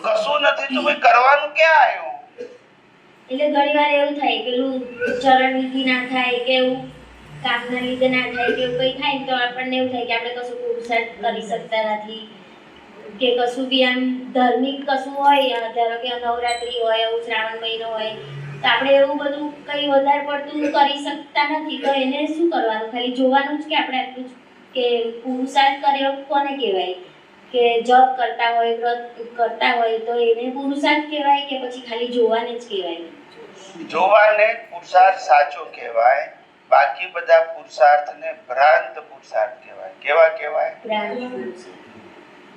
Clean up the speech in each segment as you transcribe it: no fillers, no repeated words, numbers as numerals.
કશું નથી તો કોઈ કરવાનું ક્યાં આવ્યું? એટલે ઘણીવાર એવું થાય પેલું ચરણ વિધિ ના થાય કે એવું કામના લીધે ના થાય કે એવું કંઈ થાય તો આપણને એવું થાય કે આપણે કશું પુરુષાર્થ કરી શકતા નથી કે કશું બી આમ ધાર્મિક કશું હોય, ધારો કે નવરાત્રી હોય, એવું શ્રાવણ મહિનો હોય તો આપણે એવું બધું કંઈ વધારે પડતું કરી શકતા નથી. તો એને શું કરવાનું? ખાલી જોવાનું જ કે આપણે આટલું જ કે પુરુષાર્થ કર્યો કોને કહેવાય? કે જોબ કરતા હોય, વ્રત કરતા હોય તો એને પુરુષાર્થ કહેવાય કે પછી ખાલી જોવાને જ કહેવાય? જોવાને પુરુષાર્થ સાચો કહેવાય, બાકી બધા પુરુષાર્થને ભ્રાંત પુરુષાર્થ કહેવાય. કેવા કહેવાય?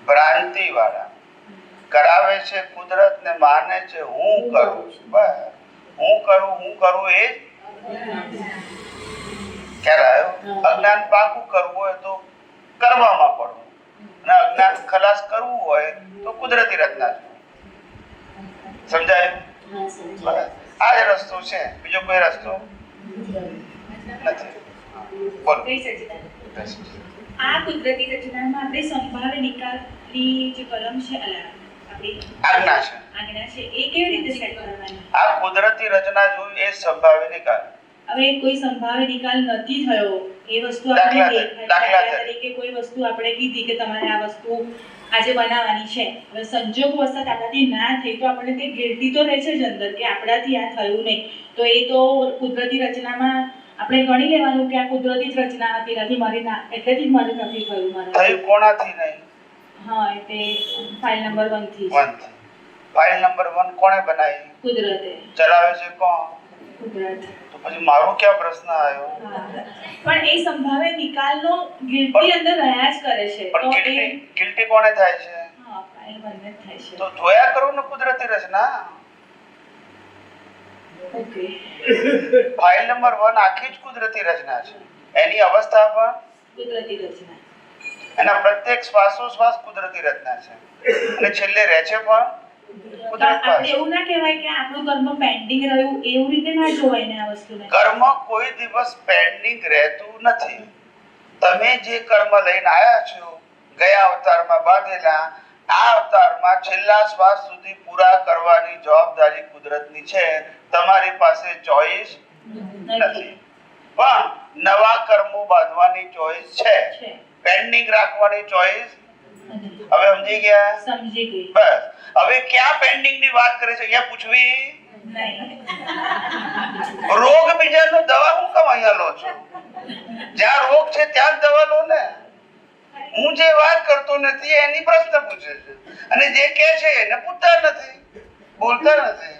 ભ્રાંતિ વાળા કરાવે છે કુદરત ને માને છે હું કરું છું. બસ હું કરું એ ખ્યાલ આવ્યો? અજ્ઞાન પાકું કરવું હોય તો કરવામાં પડવું, અને અજ્ઞાન ખલાસ કરવું હોય તો કુદરતી રચના છે. સમજાયું? આ જ રસ્તો છે, બીજો કોઈ રસ્તો નથી. બોલો. આ કુદરતી રચનામાં આપણે સંભાવ્ય નિકાલની જે કલમ છે આપણી આજ્ઞા છે. આજ્ઞા છે એ કેવી રીતે સેટ કરવાની? આ કુદરતી રચના જોઈ એ સંભાવ્ય નિકાલ. હવે કોઈ સંભાવ્ય નિકાલ નથી થયો એ વસ્તુ આપણે દાખલા તરીકે કોઈ વસ્તુ આપણે કીધી કે તમારે આ વસ્તુ આજે બનાવવાની છે, હવે સંજોગ વખત આપણાથી ના થઈ તો આપણને તે ગિલ્ટી તો રહે છે જ અંદર કે આપણાથી આ થયું નહીં. તો એ તો કુદરતી રચનામાં આપણે ગણી લેવાનું કે આ કુદરતી રચના હતી, નથી મારી ના એટલેથી જ મારે નથી થયું. મારે થયું કોણાથી નહીં? હા, એટલે ફાઇલ નંબર 1 થી. ફાઇલ નંબર 1 કોણે બનાવી? કુદરતે. ચલાવે છે કોણ? કુદરત. તો પછી મારો ક્યાં પ્રશ્ન આવ્યો? પણ એ સંભાવ્ય નિકાલનો ગિલ્ટી અંદર રહ્યા જ કરે છે. તો એ ગિલ્ટી કોણે થાય છે? હા, ફાઇલ 1 ને થાય છે. તો જોયા કરો ને કુદરતી રચના. ઓકે. ફાઇલ નંબર 1 આખી જ કુદરતી રચના છે. એની અવસ્થા પણ કુદરતી રચના. એના પ્રત્યેક શ્વાસોશ્વાસ કુદરતી રચના છે, અને છેલ્લે રહે છે પણ કુદરત આપણે પાસે. એવું ના કહેવાય કે આપણું કર્મ પેન્ડિંગ રહ્યું, એવું રીતે ના જોવાય ને આ વસ્તુને. કર્મ કોઈ દિવસ પેન્ડિંગ રહેતું નથી. તમે જે કર્મ લઈને આયા છો ગયા અવતારમાં બાંધેલા, આ અવતારમાં છેલ્લા શ્વાસ સુધી પૂરા કરવાની જવાબદારી કુદરતની છે. તમારી પાસે ચોઈસ નથી, પણ નવા કર્મો બાંધવાની ચોઈસ છે. પેન્ડિંગ રાખવાની ચોઈસ હવે સમજી ગયા? સમજી ગઈ. બસ. હવે ક્યાં પેન્ડિંગ ની વાત કરે છે અહીંયા પૂછવી નહીં. રોગ બીજાનો દવા હું કેમ અહીંયા લો છો? જ્યાં રોગ છે ત્યાં જ દવા લો ને. હું જે વાત કરતો નથી એની પ્રશ્ન પૂછે છે, અને જે કહે છે એને પૂછતા નથી, બોલતા નથી.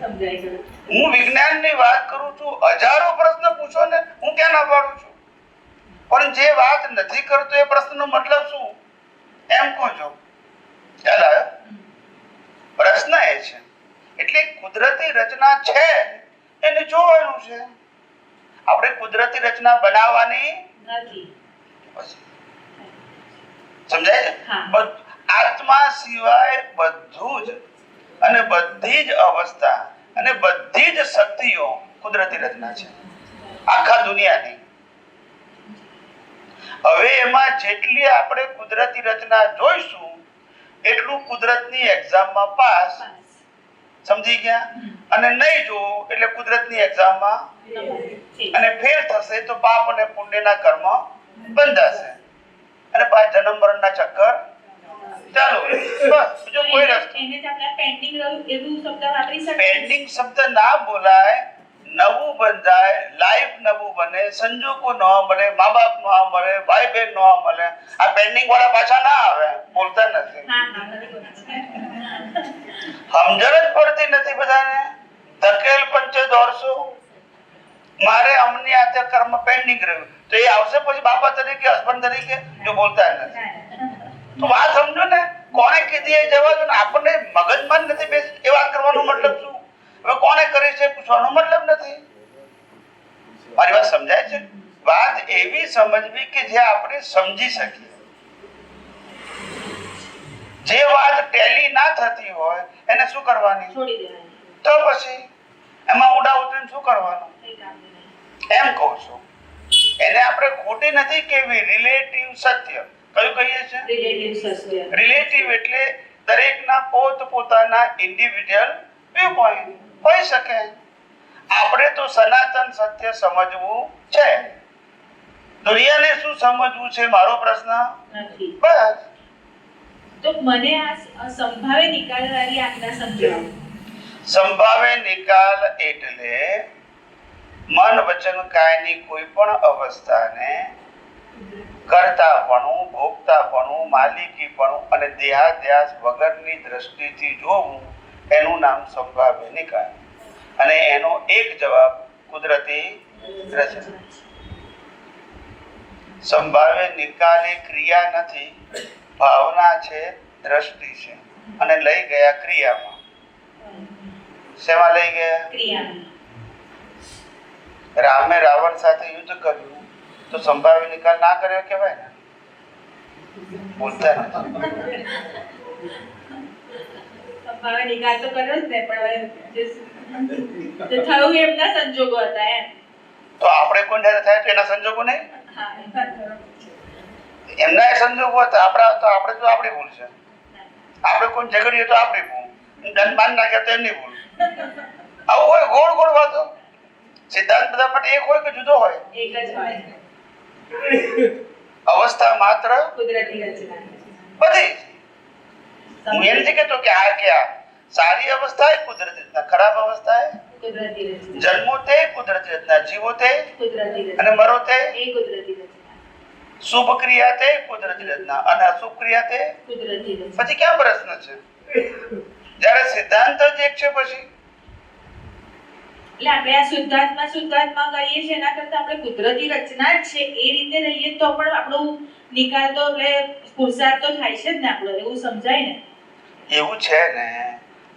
સમજાઈ ગયું. હું વિજ્ઞાનની વાત કરું છું, હજારો પ્રશ્ન પૂછો ને હું ક્યાં ના પાડું છું, પણ જે વાત નથી કરતો એ પ્રશ્નનો મતલબ શું એમ કહો છો. ખ્યાલ આવ્યો? પ્રશ્ન એ છે એટલે કુદરતી રચના છે એને જોવાનું છે. આપણે કુદરતી રચના બનાવવાની નથી. સમજાય છે? આત્મા સિવાય બધું જ અને બધી જ અવસ્થા અને બધી જ શક્તિઓ કુદરતી રચના છે આખા દુનિયાની. હવે એમાં જેટલી આપણે કુદરતી રચના જોઈશું એટલું કુદરતની એક્ઝામમાં પાસ. સમજી ગયા? અને નહીં જોવું એટલે કુદરતની એક્ઝામમાં અને ફેલ થશે તો પાપ અને પુણ્યના કર્મ બંધાશે અને પાછા જન્મ મરણના ચક્કર ચાલુ. બસ બીજો કોઈ રસ્તો. એને જ આપણે પેન્ડિંગ રહ્યું એવું શબ્દ વાપરી શકીએ. પેન્ડિંગ શબ્દ ના બોલાય. નવું બંધાય, લાઈફ નવું બને, સંજોગો ન મળે, મા બાપ ન મળે, ભાઈ બહેન ન મળે. આ પેન્ડિંગ વાળા પાછા ના આવે, બોલતા નથી. સમજણ જ પડતી નથી બધાને. ધકેલ પંચે દોડશો. મારે અમની આતે કર્મ પેન્ડિંગ રહ્યું તો એ આવશે પછી બાપા તરીકે, હસબન્ડ તરીકે, જો બોલતા નથી. તો વાત સમજો ને, કોણે કીધી એ જવા દો ને. આપણને મગજમાં નથી બેસ એ વાત કરવાનો મતલબ શું? હવે કોને કરી છે પૂછવાનો મતલબ નથી. મારી વાત સમજાય છે? વાત એવી સમજવી કે જે આપણે સમજી શકીએ. જે વાત ટેલી ના થતી હોય એને શું કરવાની? છોડી દેવાની. તો પછી એમાં ઊંડા ઉતરીને શું કરવાનું એમ કહું છું. એને આપણે ખોટી નથી કેવી, રિલેટિવ સત્ય. કયું કહીએ છે? રિલેટિવ સત્ય. રિલેટિવ એટલે દરેકના પોતપોતાના ઇન્ડિવિડ્યુઅલ વ્યૂ પોઈન્ટ હોઈ શકે. આપણે તો સનાતન સત્ય સમજવું છે. દુનિયાને શું સમજવું છે મારો પ્રશ્ન નથી. બસ. તો મને આ સંભાવે નિકાલ વાળી આજ્ઞા સમજાવો. સંભાવે નિકાલ એટલે મન વચન કાયની કોઈ પણ અવસ્થાને કર્તાપણું, ભોગતાપણું, માલિકીપણું અને દેહાધ્યાસ વગરની દ્રષ્ટિથી જોવું, એનું નામ સંભાવ્ય નિકાલ. અને એનો એક જવાબ કુદરતી રચના. સંભાવ્ય નિકાલ એ ક્રિયા નથી, ભાવના છે, દ્રષ્ટિ છે. અને લઈ ગયા ક્રિયામાં. શેમાં લઈ ગયા? ક્રિયામાં. રામે રાવણ સાથે યુદ્ધ કર્યું તો સંભાવ્ય નિકાલ ના કર્યો કહેવાય ને? બોલતા નથી. સંભાવે નિકાલ તો કર્યો જ ને, પણ જે થયું એમના સંજોગો હતા એમ. તો આપણે કોઈ જ્યારે થાય તો એના સંજોગો નહીં? હા, એ વાત બરાબર છે. એમના એ સંજોગો હતા, આપણા તો આપણે તો આપણી ભૂલ છે. આપણે કોઈ ઝઘડીએ તો આપણી ભૂલ, માન નાખ્યા તો એમની ભૂલ. આવું હોય ગોળ ગોળ વાતો. સિદ્ધાંત બધા માટે એક હોય કે જુદો હોય? એક જ હોય. અવસ્થા માત્ર કુદરતી રચના. બધી. હું એમ નથી કહેતો કે આ સારી અવસ્થા એ કુદરતી રચના, ખરાબ અવસ્થા એ કુદરતી રચના. જન્મો તે કુદરતી રચના, જીવો તે કુદરતી રચના. અને મરો તે એ કુદરતી રચના. શુભ ક્રિયા તે કુદરતી રચના અને અશુભ ક્રિયા તે કુદરતી રચના. પછી ક્યાં પ્રશ્ન છે? જ્યારે સિદ્ધાંત જ એક છે પછી એટલે આપણે આ શુદ્ધાત્મા કહીએ છીએ, એના કરતા આપણે કુદરતી રચના જ છે એ રીતે રહીએ તો પણ આપણું નિકાલ તો એટલે પુરુષાર્થ તો થાય છે જ ને આપણો, એવું સમજાય ને? એવું છે ને.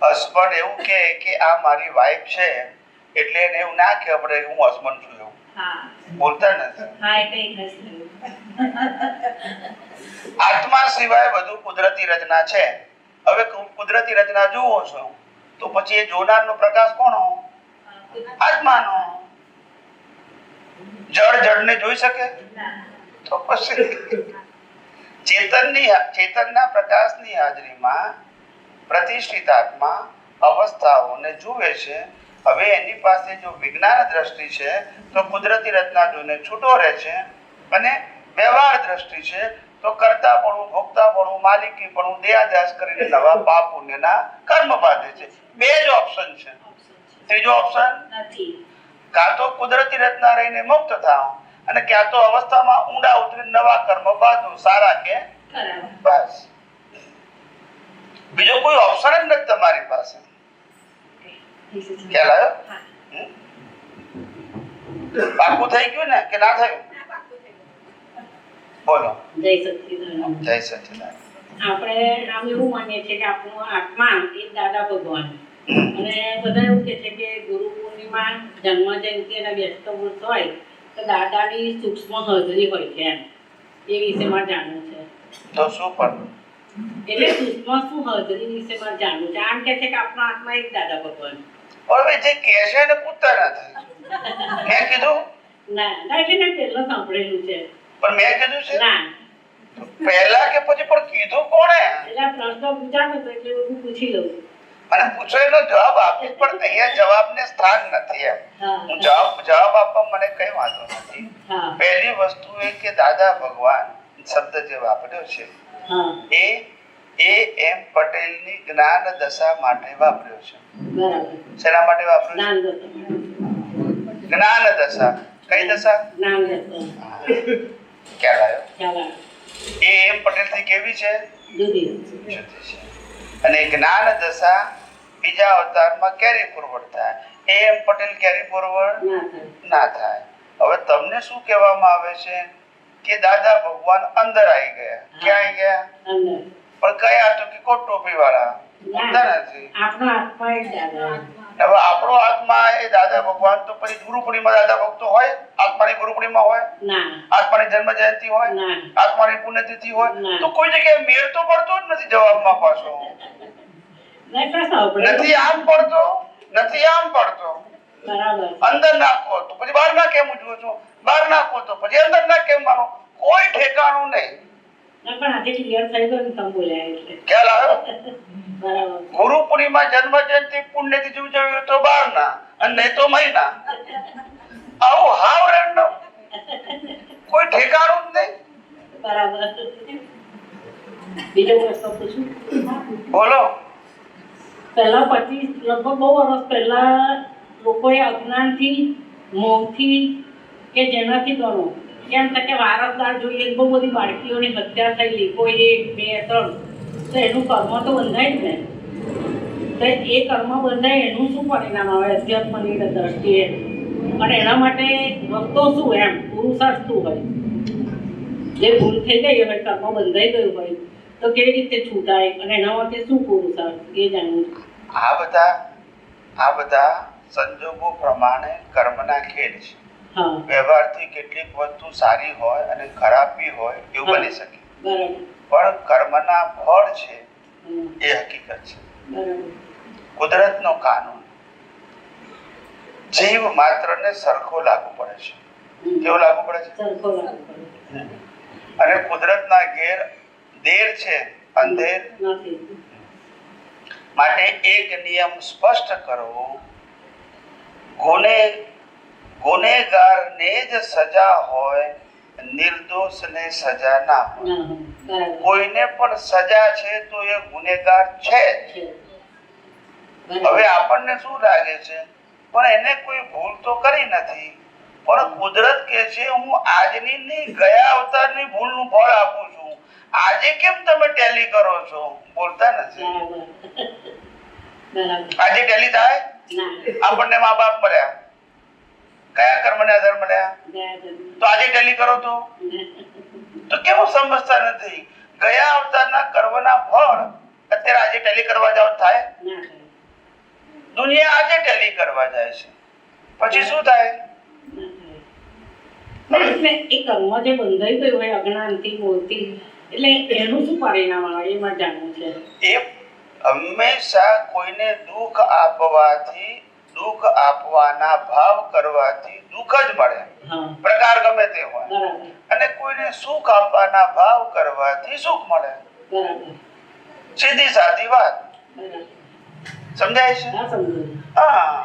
હસબન્ડ એવું કે આ મારી વાઈફ છે એટલે એને એવું ના કે આપણે હું હસબન્ડ છું એવું. હા, બોલતા નથી. હા, એટલે એક જ થયું. આત્મા સિવાય બધું કુદરતી રચના છે. હવે કુદરતી રચના જુઓ છો તો પછી એ જોનારનો પ્રકાશ કોનો? આત્માનો. જળને જોઈ શકે? તો પછી ચેતનના પ્રકાશની હાજરીમાં પ્રતિષ્ઠિત આત્મા અવસ્થાઓને જુએ છે. હવે એની પાસે જો વિજ્ઞાન દ્રષ્ટિ છે તો કુદરતી રચના જોઈને છૂટો રહે છે, અને વ્યવહાર દ્રષ્ટિ છે તો કર્તાપણું, ભોગતાપણું, માલિકીપણું, દેહાધ્યાસ કરીને નવા પાપ પુણ્યના કર્મ બાંધે છે. બે જ ઓપ્શન છે. ત્રીજો ઓપ્શન નથી. કાં તો કુદરતી રચના રહીને મુક્ત થાવ અને ક્યાં તો અવસ્થામાં ઊંડા ઉતરીને નવા કર્મ બાંધો, સારા કે ખરાબ. બસ. બીજો કોઈ ઓપ્શન જ નથી તમારી પાસે. ખ્યાલ આવ્યો? પાકું થઈ ગયું ને કે ના થયું? બોલો. જય સચ્ચિદાનંદ. જય સચ્ચિદાનંદ. આપણે આમ એવું માનીએ છીએ કે આપણો આત્મા એ દાદા ભગવાન, અને બધા એવું કહે છે કે ગુરુ પૂર્ણિમા, જન્મ જયંતિ અને વ્યસ્ત વૃત્ત હોય તો દાદાની સૂક્ષ્મ હાજરી હોય છે એમ. એ વિશે મારે જાણવું છે. તો શું પણ એટલે સૂક્ષ્મ શું હાજરી વિશે મારે જાણવું છે. આમ કહે છે કે આપણો આત્મા એક દાદા ભગવાન. હવે જે કહે છે એને પૂછતા નથી. મેં કીધું ના ના, એટલે મેં પહેલા સાંભળેલું છે. પણ મેં કીધું છે ના, પહેલા કે પછી પણ કીધું કોણે? એટલે આ પ્રશ્ન પૂછાતો હતો એટલે હું પૂછી લઉં. અને પૂછો એનો જવાબ આપીશ, પણ અહીંયા જવાબને સ્થાન નથી એમ. હા, હું જવાબ આપવા મને કઈ વાંધો નથી. હા, પહેલી વસ્તુ એ કે દાદા ભગવાન શબ્દ જે વાપર્યો છે હા, એ એમ પટેલની જ્ઞાન દશા માટે વાપર્યો છે. બરાબર. શેના માટે વાપર્યો જ્ઞાન દશા. છે? જ્ઞાન દશા. કઈ દશા? જ્ઞાન દશા. ખ્યાલ આવ્યો? ખ્યાલ આવે. એ એમ પટેલથી કેવી છે? જુદી. જુદી છે. અને જ્ઞાન દશા બીજા અવતારમાં કેરી ફોરવર્ડ થાય. એ એમ પટેલ કેરી ફોરવર્ડ ના થાય. ના થાય. હવે તમને શું કહેવામાં આવે છે કે દાદા ભગવાન અંદર આવી ગયા. ક્યાં આવી ગયા? અંદર. પણ કયા? તો કે કોટ ટોપી વાળા. બોલતા નથી. આપણો આત્મા એક દાદા. હવે આપણો આત્મા એ દાદા ભગવાન તો પછી ગુરુ પૂર્ણિમા દાદા ભક્તો હોય? આત્માની ગુરુ પૂર્ણિમા હોય? ના. આત્માની જન્મ જયંતિ હોય? ના. આત્માની પુણ્યતિથિ હોય? ના. તો કોઈ જગ્યાએ મેળ તો પડતો જ નથી જવાબમાં પાછો. નહીં તો સાંભળે. નથી આમ પડતો, નથી આમ પડતો. બરાબર. અંદર નાખો તો પછી બહાર ના કેમ ઉજવો છો? બહાર નાખો તો પછી અંદર ના કેમ માનો? કોઈ ઠેકાણું નહીં. ના, પણ આજે ક્લિયર થઈ ગયું ને તમે બોલ્યા એટલે. ખ્યાલ આવ્યો? બરાબર. ગુરુ પૂર્ણિમા જન્મ જયંતિ પુણ્યતિથિ ઉજવવી તો 12 ના અને નહીં તો મહિના. આવું હાવ રેન્ડમ, કોઈ ઠેકાણું જ નહીં. બરાબર. બીજો પ્રશ્ન પૂછું? બોલો. પહેલા લગભગ બહુ વર્ષ પહેલા લોકોએ અજ્ઞાનથી, મોહથી કે જેનાથી ગણો કેમ થાય કે વારસદાર જોઈએ બહુ બધી બાળકીઓની હત્યા થયેલી, કોઈ 1, 2, 3, તો એનું કર્મ તો બંધાય જ ને. તો એ કર્મ બંધાય એનું શું પરિણામ આવે અધ્યાત્મની દ્રષ્ટિએ, અને એના માટે રસ્તો શું, એમ પુરુષાર્થ શું હોય? જે ભૂલ થઈ ગઈ હોય, કર્મ બંધાઈ ગયું હોય, તો કેવી રીતે છૂટાય અને એના માટે શું પુરુષાર્થ એ જાણવું છે. આ બધા સંજોગો પ્રમાણે કર્મના ખેલ છે. હા, વ્યવહારથી કેટલીક વસ્તુ સારી હોય અને ખરાબ બી હોય એવું બની શકે, બરાબર. પણ કર્મના ફળ છે એ હકીકત છે. બરાબર. કુદરતનો કાનૂન જીવ માત્રને સરખો લાગુ પડે છે. કેવો લાગુ પડે છે? સરખો લાગુ પડે. અને કુદરતના ઘેર દેર છે, અંધેર નથી. માટે એક નિયમ સ્પષ્ટ કરવો, ગુનેગારને જ સજા હોય, નિર્દોષને સજા ના હોય. ના, બરાબર. કોઈને પણ સજા છે તો એ ગુનેગાર છે જ. છે. હવે બરાબર. આપણને શું લાગે છે, પણ એને કોઈ ભૂલ તો કરી નથી, પણ કુદરત કહે છે હું આજની નહીં ગયા અવતારની ભૂલનું ફળ આપું છું. આજે કેમ તમે ટેલી કરો છો? બોલતા નથી. બરાબર. બરાબર. આજે ટેલી થાય? ના. આપણને મા બાપ મળ્યા, કયા કર્મને આધાર મળ્યા? બરાબર. તો આજે ટેલી કરો તો કેવું સમજતા નથી? ગયા અવતારના કર્મના ફળ અત્યારે આજે ટેલી કરવા જાવ થાય? ના. દુનિયા આજે ટેલી કરવા જાય છે, પછી શું થાય? એટલે એ કર્મ જે બંધાઈ ગયું હોય અજ્ઞાનથી, મોહથી, એટલે એનું શું પરિણામ આવે એમાં જાણવું છે. એ હંમેશા કોઈને દુઃખ આપવાથી, દુઃખ આપવાના ભાવ કરવાથી દુઃખ જ મળે, હા, પ્રકાર ગમે તે હોય. બરાબર. અને કોઈને સુખ આપવાના ભાવ કરવાથી સુખ મળે. બરાબર. સીધી સાદી વાત. બરાબર. સમજાય છે? હા, સમજો. હા.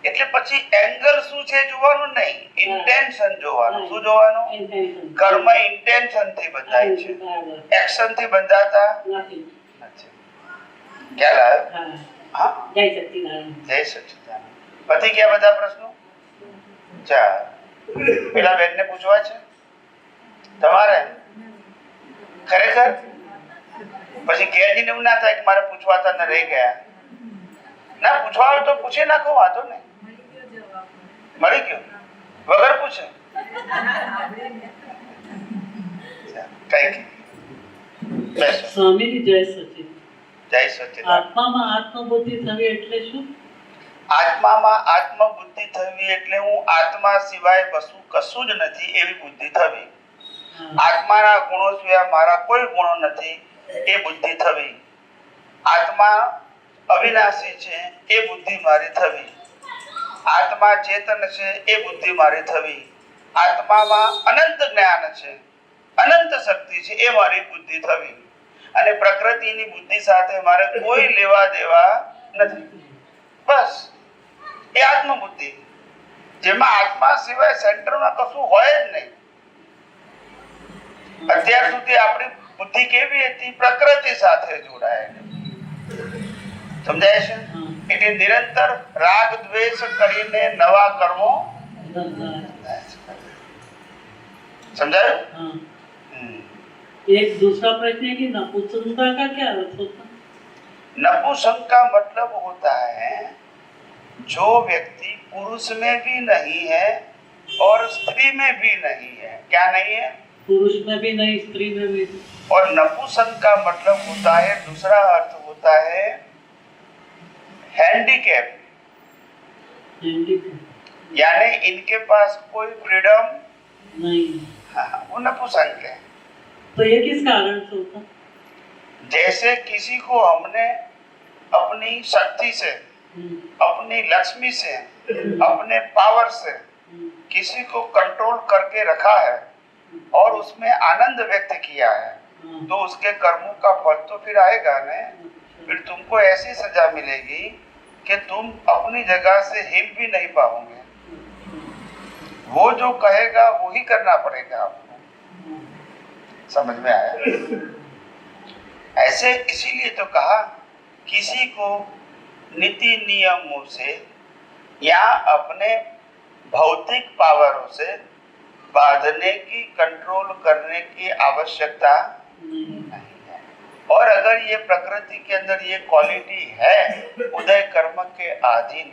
એટલે પછી એંગલ શું છે જોવાનું નહીં, ઇન્ટેન્શન જોવાનું. શું જોવાનું? Intention. કર્મ ઇન્ટેન્શન થી બંધાય છે, બરાબર. એક્શન થી બંધાતા નથી. નથી. ખ્યાલ આવ્યો? હા. હા. જય સચ્ચિદાનંદ. જય સચ્ચિદાનંદ. પતિ ગયા બધા પ્રશ્નો? ચાલ, પેલા બેન ને પૂછવા છે તમારે? ખરેખર પછી ઘેરજીને એવું ના થાય કે મારે પૂછવા હતા ને રહી ગયા. ના, પૂછવા હોય તો પૂછી નાખો, વાંધો નહીં. મળી ગયો વગર પૂછે? કઈ બેસો. સ્વામીજી જય સચિન. જય સચ્ચિદાનંદ. આત્મામાં આત્મબુદ્ધિ થવી એટલે શું? આત્મામાં આત્મબુદ્ધિ થવી એટલે હું આત્મા સિવાય કશું જ નથી એવી બુદ્ધિ થવી. આત્માના ગુણો સિવાય મારા કોઈ ગુણો નથી એ બુદ્ધિ થવી. આત્મા અવિનાશી છે એ બુદ્ધિ મારી થવી. આત્મા ચેતન છે એ બુદ્ધિ મારી થવી. આત્મામાં અનંત જ્ઞાન છે, અનંત શક્તિ છે એ મારી બુદ્ધિ થવી. અને પ્રકૃતિની બુદ્ધિ સાથે મારે કોઈ લેવા દેવા નથી. બસ એ આત્મબુદ્ધિ, જેમાં આત્મા સિવાય સેન્ટરમાં કશું હોય જ નહીં. અત્યાર સુધી આપણી બુદ્ધિ કેવી હતી? પ્રકૃતિ સાથે જોડાયેલી. સમજાય છે? એટલે નિરંતર રાગ દ્વેષ કરીને નવા કર્મો. समझाया? हाँ। एक दूसरा प्रश्न है कि नपुंसकता का क्या अर्थ होता है? नपुंसक का मतलब होता है जो व्यक्ति पुरुष में भी नहीं है और स्त्री में भी नहीं है. क्या नहीं है? पुरुष में भी नहीं, स्त्री में भी नहीं. और नपुंसक का मतलब होता है, दूसरा अर्थ होता है हैंडीकैप, यानी इनके पास कोई फ्रीडम नहीं. हाँ, वो नपुंसक है. तो ये किस कारण से होता? जैसे किसी को हमने अपनी शक्ति से, अपनी लक्ष्मी से, अपने पावर से किसी को कंट्रोल करके रखा है और उसमें आनंद व्यक्त किया है, तो उसके कर्मों का फल तो फिर आएगा ना. फिर तुमको तुमको ऐसी सजा मिलेगी कि तुम अपनी जगह से हिल भी नहीं पाओगे। वो जो कहेगा वो ही करना पड़ेगा आपको। समझ में आया? ऐसे इसीलिए तो कहा किसी को नीति नियमों से या अपने भौतिक पावरों से बांधने की, कंट्रोल करने की आवश्यकता नहीं है। और अगर ये प्रकृति के अंदर ये क्वालिटी है उदय कर्म के अधीन,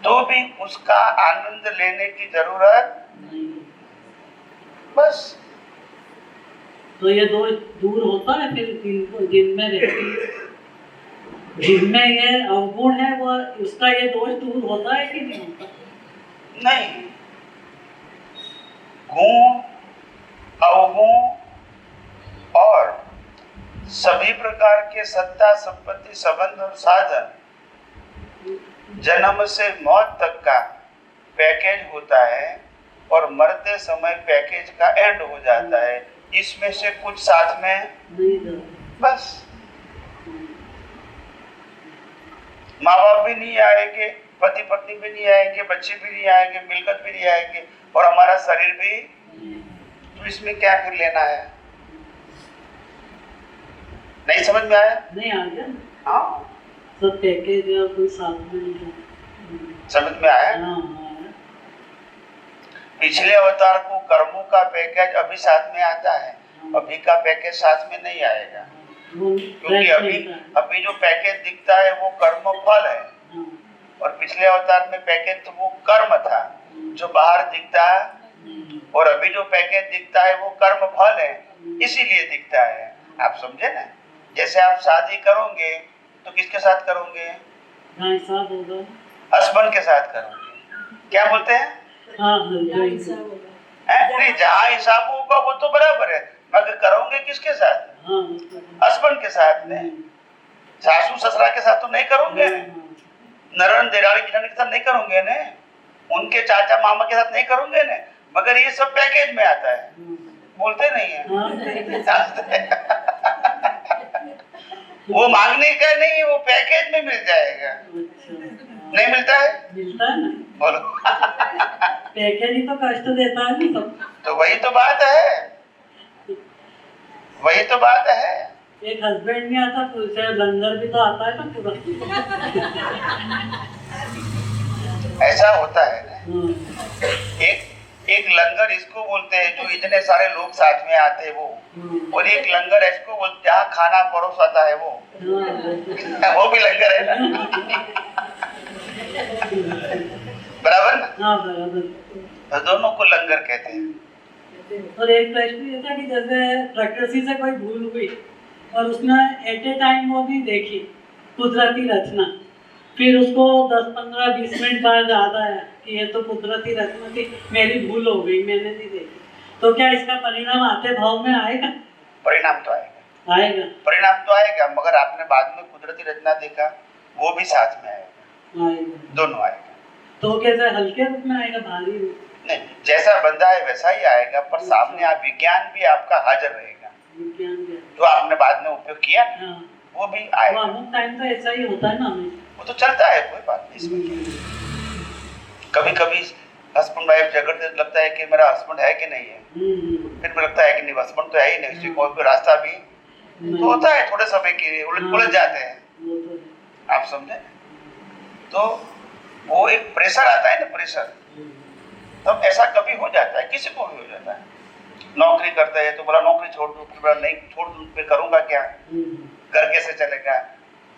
तो भी उसका आनंद लेने की जरूरत नहीं। बस। तो ये दोष दूर होता है फिर जिनमें रहती, जिनमें ये अवगुण है वो, उसका ये दोष दूर होता है कि नहीं होता? नहीं, गुण, अवगुण और सभी प्रकार के सत्ता, संपत्ति, संबंध और साधन जन्म से मौत तक का पैकेज होता है और मरते समय पैकेज का एंड हो जाता है। इसमें से कुछ साथ में नहीं था। बस। माँ बाप भी नहीं आएंगे, पति पत्नी भी नहीं आएंगे, बच्चे भी नहीं आएंगे, मिलकत भी नहीं आएंगे और हमारा शरीर भी, तो इसमें क्या फिर लेना है? नहीं समझ में आया? नहीं आ गया। हाँ, सब पैकेज या कोई साथ में नहीं था। समझ में आया? हाँ। पिछले अवतार को कर्मों का पैकेज अभी साथ में आता है, अभी का पैकेज साथ में नहीं आएगा, क्योंकि अभी जो पैकेज दिखता है वो कर्म फल है। और पिछले अवतार में पैकेज तो वो कर्म था जो बाहर दिखता है, और अभी जो पैकेज दिखता है वो कर्म फल है, इसीलिए दिखता है। आप समझे ना? जैसे आप शादी करोगे तो किसके साथ करोगे? हस्बैंड के साथ करोगे। क्या बोलते हैं? नहीं, जहाँ हिसाब होगा वो तो बराबर है, मगर करोगे किसके साथ? हस्बैंड के साथ में। सासू ससुरा के साथ तो नहीं करोगे, नरन देरानी जेठानी के साथ नहीं करोगे ने, उनके चाचा मामा के साथ नहीं करोगे ने, मगर ये सब पैकेज में आता है। बोलते नहीं है। वो मांगने का नहीं, वो पैकेज में मिल जाएगा। नहीं मिलता है? मिलता है ना। बोलो। पैकेज ही तो कष्ट देता है ना सब। तो वही तो बात है, वही तो बात है। एक हस्बैंड नहीं आता तो उसे लंगर भी तो आता है ना पूरा। ऐसा होता है ना। एक लंगर इसको बोलते हैं जो इतने सारे लोग साथ में आते हैं वो, और एक लंगर इसको बोलते हैं जहाँ खाना परोसाता है वो। वो भी लंगर है ना। बराबर ना? हाँ बराबर। तो दोनों को लंगर कहते हैं। और एक प्रश्न ये था कि जैसे प्रकृति से कोई भूल हुई और उसने एट ए टाइम वो भी देखी कुदरती रचना, फिर उसको 10-15-20 मिनट बाद याद आया कि ये तो कुदरती रचना थी, मेरी भूल हो गई, मैंने नहीं देखी, तो क्या इसका परिणाम आते भाव में आएगा? परिणाम तो आएगा, आएगा। परिणाम तो आएगा, मगर आपने बाद में कुदरती रचना देखा, वो भी साथ में आएगा, दोनों आएगा। तो कैसे हल्के रूप में आएगा, भारी रूप? नहीं, जैसा बंदा है वैसा ही आएगा, पर सामने आप विज्ञान भी आपका हाजिर रहेगा, जो आपने बाद में उपयोग किया ना, वो भी आएगा। अमुक टाइम तो ऐसा ही होता है ना, वो तो चलता है, कोई बात नहीं इसमें। कभी कभी हस्बैंड वाइफ झगड़ते, लगता है कि मेरा हस्बैंड है कि नहीं है, फिर मुझे लगता है कि नहीं हस्बैंड तो है ही नहीं, कोई रास्ता भी तो होता है, थोड़े समय के लिए उलझ जाते हैं। आप समझे? तो वो एक प्रेशर आता है ना, प्रेशर, तब ऐसा कभी हो जाता है, किसी को भी हो जाता है। नौकरी करते हैं तो बोला नौकरी छोड़ दूं, फिर बोला नहीं छोड़ दूं, फिर करूंगा क्या, घर कैसे चलेगा,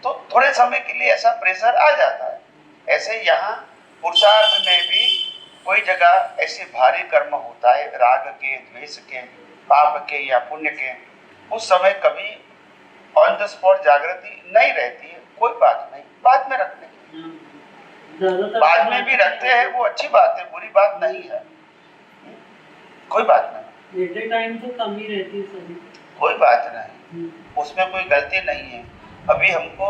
तो थोड़े समय के लिए ऐसा प्रेशर आ जाता है। ऐसे यहाँ पुरुषार्थ में भी कोई जगह ऐसे भारी कर्म होता है, राग के, द्वेष के, पाप के या पुण्य के, उस समय कभी ऑन द स्पॉट जागृति नहीं रहती है, कोई बात नहीं, बाद में रखने बाद में भी रखते हैं, वो अच्छी बात है, बुरी बात नहीं है, कोई बात नहीं। एट ए टाइम तो कम ही रहती है सभी, कोई बात नहीं, उसमें कोई गलती नहीं है। अभी हमको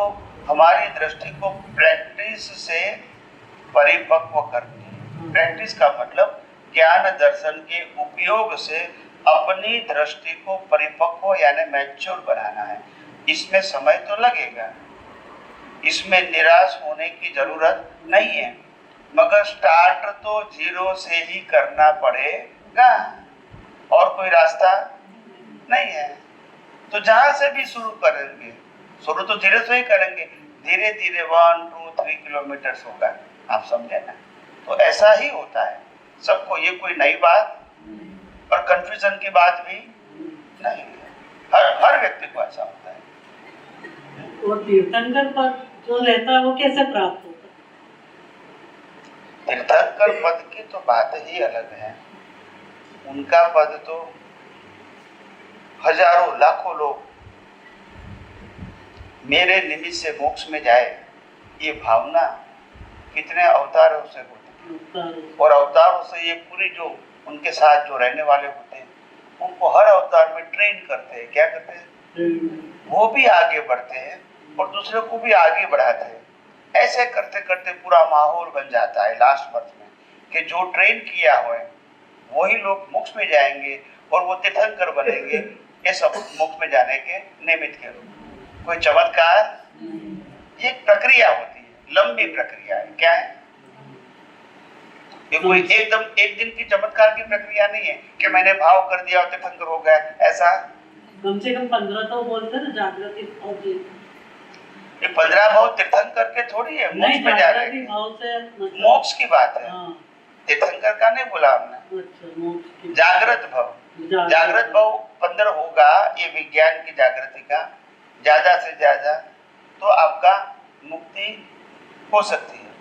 हमारी दृष्टि को प्रैक्टिस से परिपक्व करनी है। प्रैक्टिस का मतलब ज्ञान दर्शन के उपयोग से अपनी दृष्टि को परिपक्व यानी मैच्योर बनाना है। इसमें समय तो लगेगा, इसमें निराश होने की जरूरत नहीं है, मगर स्टार्ट तो जीरो से ही करना पड़ेगा और कोई रास्ता नहीं है। तो जहां से भी शुरू करेंगे, शुरू तो जीरो से ही करेंगे, धीरे धीरे 1, 2, 3 किलोमीटर होगा। आप समझे ना? तो ऐसा ही होता है सबको, ये कोई नई बात और कंफ्यूजन की बात भी नहीं है, हर व्यक्ति को ऐसा होता है। वो तीर्थंकर पद जो रहता है वो कैसे प्राप्त होता है? तीर्थंकर पद की तो बात ही अलग है। उनका पद तो हजारों लाखों लोग मेरे निमित्त से मोक्ष में जाए, ये भावना कितने अवतारों से होती है। और अवतारों से ये पूरी जो उनके साथ जो रहने वाले होते हैं उनको हर अवतार में ट्रेन करते हैं। क्या करते हैं? वो भी आगे बढ़ते हैं और दूसरे को भी आगे बढ़ाते हैं। ऐसे करते करते पूरा माहौल बन जाता है लास्ट वर्ष में कि जो ट्रेन किया हो वही लोग मोक्ष में जाएंगे और वो तीर्थंकर बनेंगे। ये सब मोक्ष में जाने के निमित्त के रूप। कोई चमत्कार, ये प्रक्रिया होती है, लंबी प्रक्रिया है। क्या है? ये कोई एकदम एक दिन की चमत्कार की प्रक्रिया नहीं है कि मैंने भाव कर दिया और तीर्थंकर हो गया। ऐसा कम से कम 15 तो बोलते हैं ना जागृति भाव जी। ये 15 भाव तीर्थंकर के थोड़ी है, मोक्ष में जा रहे हैं। भाव से मोक्ष की बात है। हाँ। तीर्थंकर का नहीं बोला हमने। अच्छा, मोक्ष की जागृत भाव, जागृत भाव 15 होगा, ये विज्ञान की जागृति का। ज्यादा से ज्यादा तो आपका मुक्ति हो सकती है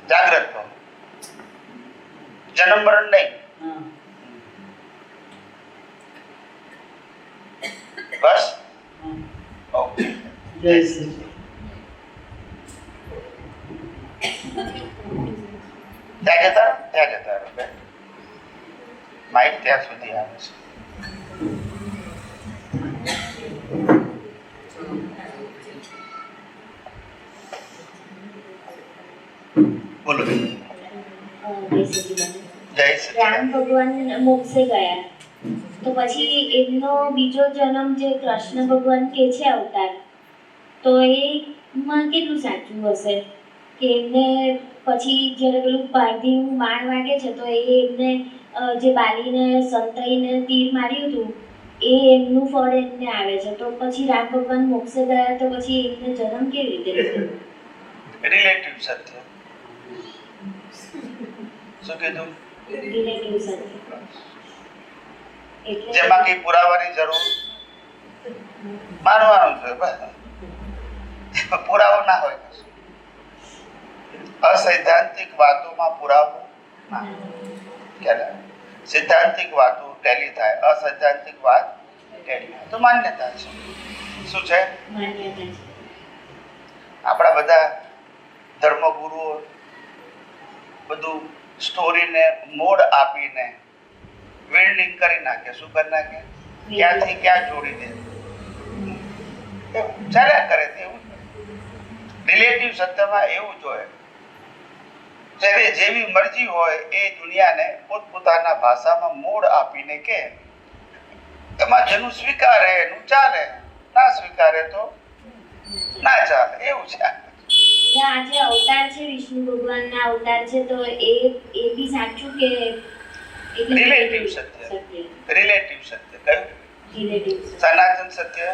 जागृत भाव, जन्म मरण नहीं। हाँ। बस हाँ। ओके। जय श्री ત્યાં જતા રહો માઇક ત્યાં સુધી આવે છે। બોલો જય સચિદાનંદ। જય રામ સચિદાનંદ। ભગવાન મોક્ષે ગયા તો પછી એમનો બીજો જન્મ જે કૃષ્ણ ભગવાન કે છે અવતાર, તો એમાં કેટલું સાચું હશે કે એમને પછી જ્યારે પેલું પારધીનું બાણ વાગે છે તો એ એમને જે બાલીને સંતાઈને તીર માર્યું હતું એ એમનું ફળ એમને આવે છે, તો પછી રામ ભગવાન મોક્ષે ગયા તો પછી એમને જન્મ કેવી રીતે લીધો? રિલેટિવ સત્ય। શું કીધું? રિલેટિવ સત્ય એટલે જેમાં કઈ પુરાવાની જરૂર માનવાનું છે, બસ। પુરાવો ના હોય, असैद्धांतिक बातों में पुरावो ना क्या सिद्धांतिक बातों टेली थाय, असैद्धांतिक बात टेली थाय तो मान्यता છે। શું છે? માન્યતા છે। આપણા બધા ધર્મગુરુઓ બધું સ્ટોરીને મોડ આપીને વેલ્ડિંગ કરી નાખે। શું કરી નાખે? ક્યાંથી ક્યાં જોડી દે, એવું ચાલ્યા કરે। એવું રિલેટિવ સત્યમાં એવું જ હોય। જ્યારે જેવી મરજી હોય એ દુનિયાને પોતપોતાના ભાષામાં મોડ આપીને કે એમાં જેનું સ્વીકારે એનું ચાલે, ના સ્વીકારે તો ના ચાલે, એવું છે। એટલે આ જે અવતાર છે વિષ્ણુ ભગવાનના અવતાર છે તો એ બી સાચું કે રિલેટિવ સત્ય, રિલેટિવ સત્ય કયું? રિલેટિવ સનાતન સત્ય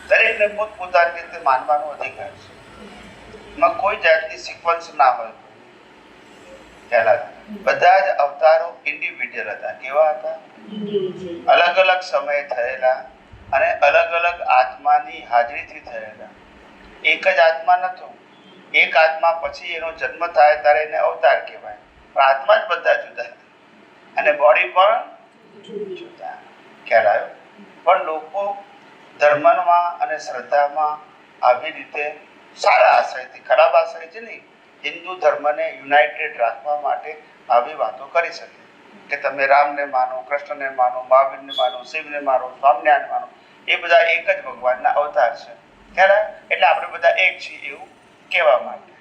દરેકને પોતપોતાની રીતે માનવાનો અધિકાર છે। માં કોઈ જાતની સિક્વન્સ ના હોય। પહેલા બધા જ અવતારો ઇન્ડિવિડ્યુઅલ હતા। કેવા હતા? ઇન્ડિવિડ્યુઅલ। અલગ અલગ સમયે થયેલા અને અલગ અલગ આત્માની હાજરીથી થયેલા। એક જ આત્મા નતો। એક આત્મા પછી એનો જન્મ થાય ત્યારે એને અવતાર કહેવાય, પણ આત્મા જ બધા જુદા અને બોડી પણ જુદા। ખ્યાલ આવ્યો? પણ લોકો ધર્મમાં અને શ્રદ્ધામાં આવી રીતે સારા આશયથી, ખરાબ આશયથી નહીં, હિન્દુ ધર્મને યુનાઇટેડ રાખવા માટે આવી વાતો કરી શકે કે તમે રામને માનો, કૃષ્ણને માનો, મહાવીરને માનો, શિવને માનો, સ્વામિનારાયણ માનો, એ બધા એક જ ભગવાનના અવતાર છે। ખ્યાલ આવે? એટલે આપણે બધા એક છીએ એવું કહેવા માટે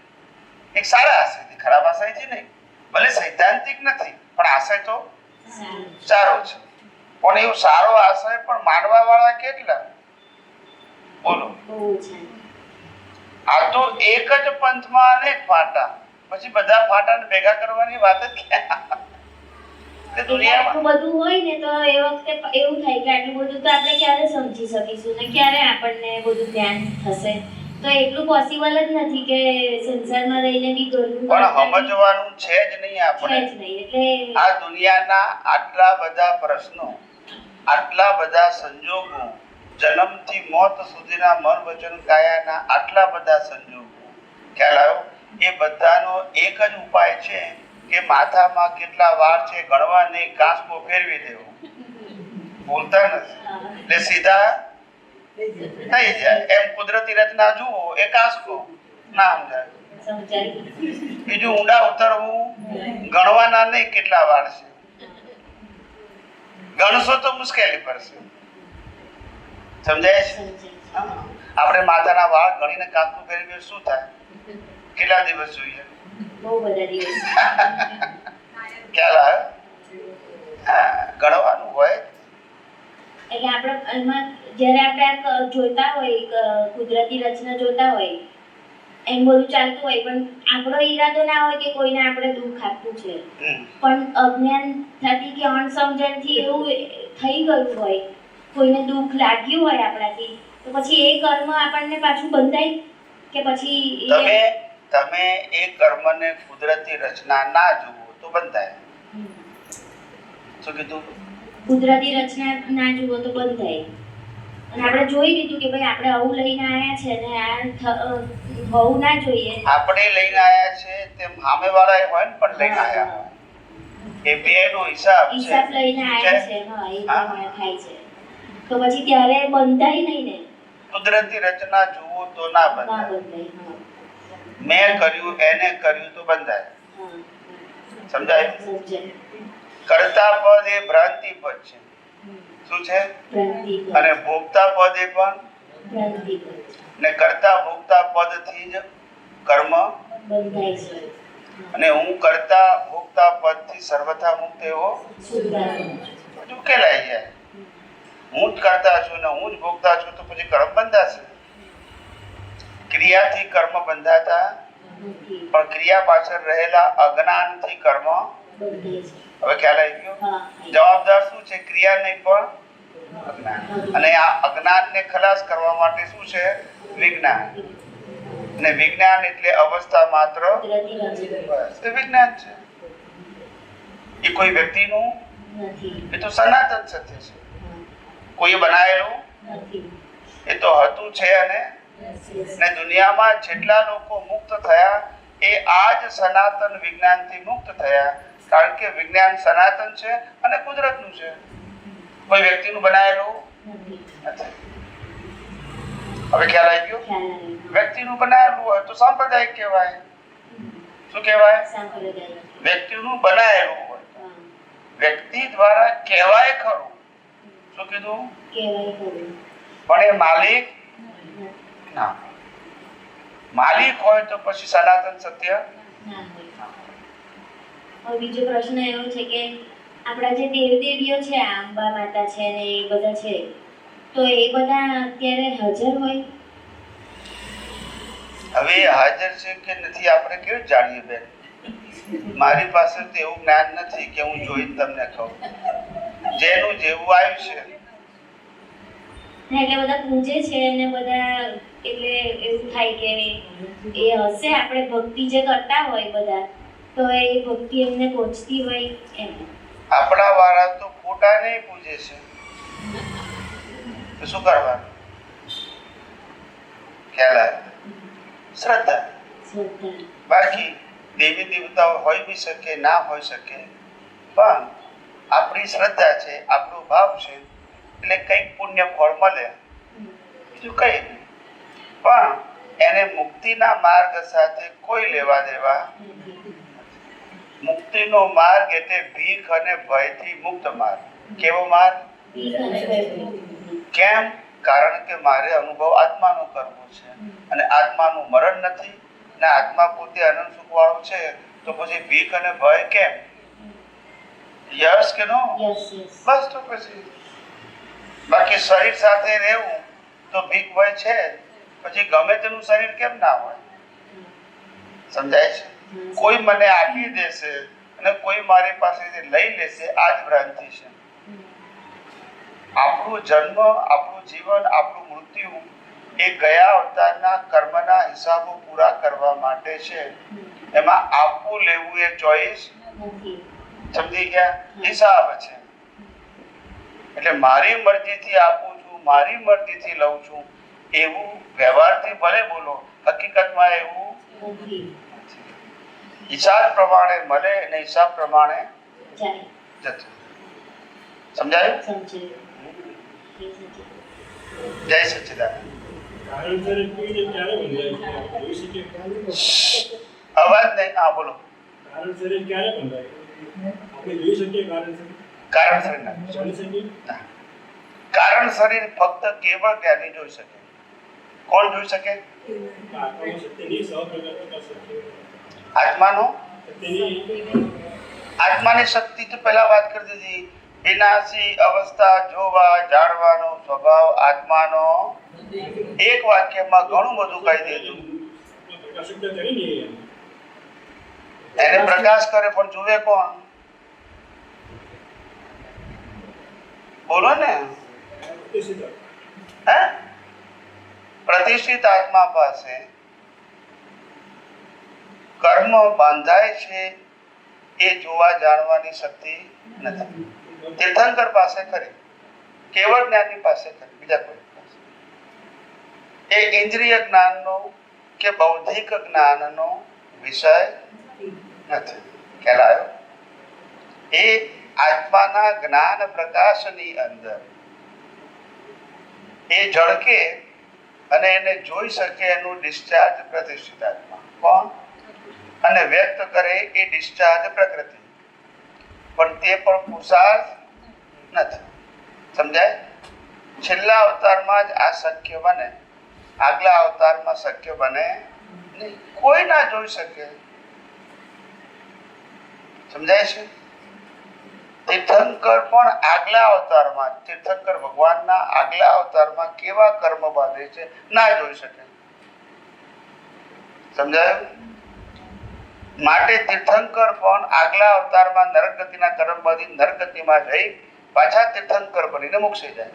એક સારા આશયથી, ખરાબ આશયથી નહીં। ભલે સૈદ્ધાંતિક નથી પણ આશય તો સારો છે। પણ એવો સારો આશય પણ માનવા વાળા કેટલા? બોલો, બહુ ઓછા. આ તો એક જ પંથમાં અનેક ફાટા, પછી બધા ફાટાને ભેગા કરવાની વાત જ ક્યાં? તે એટલે દુનિયામાં આટલું બધું હોય ને તો એ વખતે એવું થાય કે આટલું બધું તો આપણે ક્યારે સમજી શકીશું ને ક્યારે આપણને બધું ધ્યાન થશે. તો એટલું પોસિબલ જ નથી કે સંસારમાં રહીને બી ઘરનું પણ કરતા બી સમજવાનું છે જ નહીં છે આપણે. જ નહીં. એટલે આ દુનિયાના આટલા બધા પ્રશ્નો, આટલા બધા સંજોગો, જન્મથી મોત સુધીના મન વચન કાયાના આટલા બધા સંજોગો, ખ્યાલ આવ્યો? એ બધાનો એક જ ઉપાય છે કે માથામાં કેટલા વાર છે ગણવા નહીં, કાંસકો ફેરવી દેવો. બોલતા નથી એટલે સીધા થઈ જાય. એમ કુદરતી રચના જુઓ, એ કાંસકો ના સમજાય. સમજાય. બીજું ઊંડા ઉતરવું, ગણવાના નહીં કેટલા વાર છે. ગણશો તો મુશ્કેલી પડશે. સમજાય છે? સમજાય. આપણે માથાના વાળ ગણીને કાંસકો ફેરવીએ શું થાય? કેટલા દિવસ જોઈએ? બહુ બધા દિવસ. ખ્યાલ આવે? હા, ગણવાનું હોય. એટલે આપણે એમાં જ્યારે આપણે આ જોતા હોય કુદરતી રચના જોતા હોય એમ બધું ચાલતું હોય પણ આપણો ઈરાદો ના હોય કે કોઈને આપણે દુઃખ આપવું છે, પણ અજ્ઞાનતાથી કે અણસમજણથી એવું થઈ ગયું હોય, કોઈને દુઃખ લાગ્યું હોય આપણાથી, તો પછી એ કર્મ આપણને પાછું બંધાય કે પછી તમે એ કર્મને કુદરતી રચના ના જુઓ તો બંધાય. શું કીધું? કુદરતી રચના ના જુઓ તો બંધાય. અને આપણે જોઈ લીધું કે ભાઈ આપણે આવું લઈને આવ્યા છે ને આ હોવું ના જોઈએ. આપણે લઈને આવ્યા છે તેમ સામેવાળાએ હોય ને પણ લઈને આવ્યા હોય. એ બેનો હિસાબ લઈને આવ્યા છે. હા, એ પ્રમાણે થાય છે. તો પછી ત્યારે બંધાય નહીં ને. કુદરતી રચના જુઓ તો ના ના બંધાય. બંધાય. હા. મેં કર્યું એને કર્યું તો બંધાય. હા. સમજાયું? સમજાય. કર્તા પદ એ ભ્રાંતિ પદ છે. શું છે? ભ્રાંતિ પદ. અને ભોગતા પદ એ પણ ભ્રાંતિ પદ. ને કરતા ભોગતા પદથી જ કર્મ, બંધાય છે. અને હું કરતા ભોગતા પદથી સર્વથા મુક્ત એવો શુદ્ધાત્મા. બધું ઉકેલાઈ જાય. હું જ કરતા છું ને હું જ ભોગતા છું તો પછી કર્મ બંધાશે. ક્રિયાથી કર્મ બંધાતા નથી. પણ ક્રિયા પાછળ રહેલા અજ્ઞાનથી કર્મ. બંધાય છે. હવે ખ્યાલ આવી ગયો? હા. જવાબદાર શું છે? ક્રિયા નહીં પણ અજ્ઞાન. અને આ અજ્ઞાનને ખલાસ કરવા માટે શું છે? વિજ્ઞાન. અને વિજ્ઞાન એટલે અવસ્થા માત્ર. કુદરતી રચના બસ એ વિજ્ઞાન છે. એ કોઈ વ્યક્તિનું નથી. એ તો સનાતન સત્ય છે. કોઈએ બનાવેલું નથી. એ તો હતું છે. અને દુનિયામાં જેટલા લોકો મુક્ત થયા એ આ જ સનાતન વિજ્ઞાનથી મુક્ત થયા. કારણ કે વિજ્ઞાન સનાતન છે અને કુદરતનું છે. કોઈ વ્યક્તિનું બનાવેલું નથી. નથી. હવે ખ્યાલ આવી ગયો? ખ્યાલ આવે. વ્યક્તિનું બનાવેલું હોય તો સાંપ્રદાયિક કહેવાય. શું કહેવાય? સાંપ્રદાયિક. વ્યક્તિનું બનાવેલું હોય. હા. વ્યક્તિ દ્વારા કહેવાય ખરું. શું કીધું? કહેવાય ખરું. પણ એ માલિક ના. માલિક હોય તો પછી સનાતન સત્ય ના હોય. હવે બીજો પ્રશ્ન એવો છે કે આપણા જે દેવદેવીઓ છે, અંબા માતા છે ને એ બધા છે, તો એ બધા અત્યારે હાજર હોય? હવે એ હાજર છે કે નથી આપણે કેવું જાણીએ બેન? મારી પાસે તો એવું જ્ઞાન નથી કે હું જોઈને તમને કહું. જેનું જેવું આવ્યું છે. એટલે બધા પૂજે છે ને બધા, એટલે એવું થાય કે એ હશે આપણે ભક્તિ જે કરતા હોય બધા, તો એ ભક્તિ એમને પહોંચતી હોય એમ. આપણા વાળા તો ખોટા નહીં પૂજે છે તો શું કરવાનું? ખ્યાલ આવે? શ્રદ્ધા. શ્રદ્ધા. બાકી દેવી દેવતાઓ હોઈ બી શકે, ના હોઈ શકે, પણ આપણી શ્રદ્ધા છે, આપણો ભાવ છે, એટલે કંઈક પુણ્ય ફળ મળે. બીજું કંઈ નહીં. પણ એને મુક્તિના માર્ગ સાથે કોઈ લેવા દેવા. મુક્તિનો માર્ગ એટલે ભીખ અને ભયથી મુક્ત માર્ગ. કેવો માર્ગ? કેમ? કારણ કે મારે અનુભવ આત્માનો કરવો છે અને આત્માનું મરણ નથી ને આત્મા પોતે અનંત સુખ વાળો છે, તો પછી ભીખ અને ભય કેમ? યસ કે નો? Yes yes. બસ તો પછી બાકી શરીર સાથે રહેવું તો બીક ભય છે જ. પછી ગમે તેનું શરીર કેમ ના હોય? સમજાય છે? કોઈ મને આપી દેશે અને કોઈ મારી પાસેથી લઈ લેશે, આ જ ભ્રાંતિ છે. આપણું જન્મ, આપણું જીવન, આપણું મૃત્યુ એ ગયા અવતારના કર્મના હિસાબો પૂરા કરવા માટે છે. એમાં આપવું લેવું એ ચોઈસ સમજી ગયા? હિસાબ છે. એટલે મારી મરજીથી આપું છું, મારી મરજીથી લઉં છું, એવું વ્યવહારથી ભલે બોલો, હકીકતમાં એવું હિસાબ પ્રમાણે મળે અને હિસાબ પ્રમાણે જતું. સમજાયું? જય સચ્ચિદાનંદ. અવાજ નહીં. હા બોલો. કારણ શરીર ના. કારણ શરીર ફક્ત કેવળ જ્ઞાની જોઈ શકે. કોણ જોઈ શકે? આત્માનો. આત્માની શક્તિ તો પહેલા વાત કરી દીધી. વિનાશી અવસ્થા જોવા જાણવાનો સ્વભાવ આત્માનો. એક વાક્યમાં ઘણું બધું કહી દીધું. એને પ્રકાશ કરે પણ જુએ કોણ? બોલો ને. હે? પ્રતિષ્ઠિત આત્મા પાસે કર્મ બાંધાય છે એ જોવા જાણવાની શક્તિ નથી. તીર્થંકર પાસે ખરી, કેવળ જ્ઞાની પાસે ખરી, બીજા કોઈ પાસે. એ ઇન્દ્રિય જ્ઞાનનો કે બૌદ્ધિક જ્ઞાનનો વિષય નથી. કહેવાયો એ આત્માના જ્ઞાન પ્રકાશની અંદર એ ઝળકે અને એને જોઈ શકે એનું ડિસ્ચાર્જ પ્રતિષ્ઠિત આત્મા. કોણ? અને વ્યક્ત કરે એ ડિસ્ચાર્જ પ્રકૃતિ. પણ તે પણ પુરુષાર્થ નથી. સમજાય? છેલ્લા અવતારમાં જ આ શક્ય બને, આગલા અવતારમાં શક્ય બને નહીં. કોઈ ના જોઈ શકે. સમજાય છે? તીર્થંકર પણ આગલા અવતારમાં, તીર્થંકર ભગવાનના આગલા અવતારમાં કેવા કર્મ બાંધે છે ના જોઈ શકે. સમજાયું? માટે તીર્થંકર પણ આગલા અવતારમાં નરક ગતિના કર્મ બાંધી નરક ગતિમાં જઈ પાછા તીર્થંકર બનીને મોક્ષે જાય.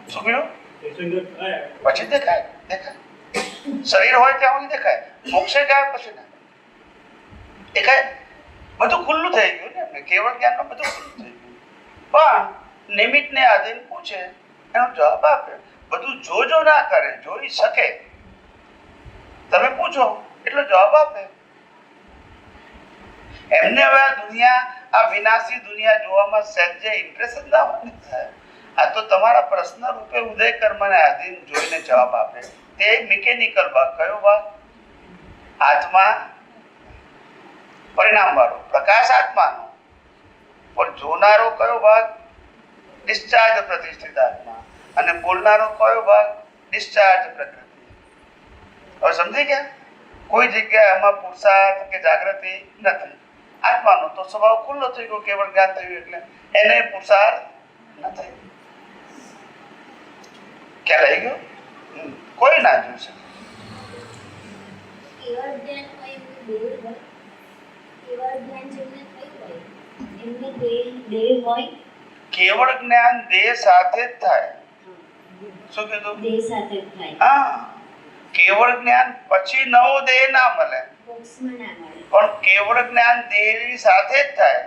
શું કહ્યું? પછી દેખાય. શરીર હોય ત્યાં સુધી દેખાય, મોક્ષે જાય પછી ના દેખાય. બધું ખુલ્લું થઈ ગયું ને એમને. કેવળ જ્ઞાનમાં બધું ખુલ્લું થઈ ગયું. પણ નિમિત્તને આધીન પૂછે, એનો જવાબ આપે. બધું જો ના કરે, જોઈ શકે. તમે પૂછો એટલો જવાબ આપે. એમને હવે આ દુનિયા, આ વિનાશી દુનિયા જોવામાં સહેજે ઇન્ટરેસ્ટ જ ના હોય. આ તો તમારા પ્રશ્ન રૂપે ઉદય કર્મને આધીન જોઈને જવાબ આપે. તે મિકેનિકલ ભાગ. કયો ભાગ? આત્મા પરિણામ વાળો, પ્રકાશ આત્માનો. પણ જોનારો કયો ભાગ? ડિસ્ચાર્જ પ્રતિષ્ઠિત આત્મા. અને બોલનારો કયો ભાગ? ડિસ્ચાર્જ પ્રકૃતિ. હવે સમજી ગયા? કોઈ જગ્યાએ આમાં પુરુષાર્થ કે જાગૃતિ નથી. આત્માનો તો સ્વભાવ ખુલ્લો થઈ ગયો, કેવળ જ્ઞાન થયું એટલે એને પુરુષાર્થ નથી. ક્યાં રહી ગયો? કોઈ ના જોઈ શકે. કેવળ જ્ઞાન દેહ સાથે જ થાય. શું કીધું? દેહ સાથે જ થાય. હા, કેવળ જ્ઞાન પછી નવો દેહ ના મળે. મોક્ષમાં ના મળે. પણ કેવળ જ્ઞાન દેહની સાથે જ થાય.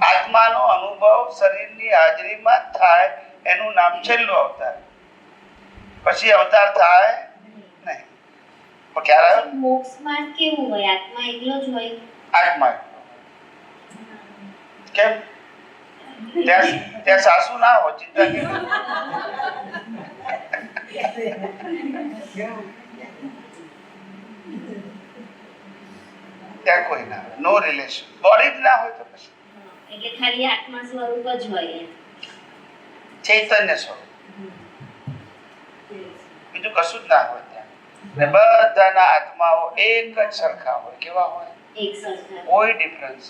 આત્માનો અનુભવ શરીરની હાજરીમાં જ થાય. એનું નામ છેલ્લો અવતાર. પછી અવતાર થાય નહીં. પણ ખ્યાલ આવ્યો? મોક્ષમાં કેવું હોય? આત્મા એકલો જ હોય. આત્મા કેમ? ત્યાં સાસુ ના હોય, ચિંતા કેમ? ત્યાં કોઈ ના હોય, નો રિલેશન. બોડી જ ના હોય તો પછી એટલે ખાલી આત્મા સ્વરૂપ જ હોય. ચૈતન્ય સ્વરૂપ, બીજું કશું જ ના હોય ત્યાં. બધાના આત્માઓ એક જ સરખા હોય. કેવા હોય? એક સરખા. કોઈ ડિફરન્સ,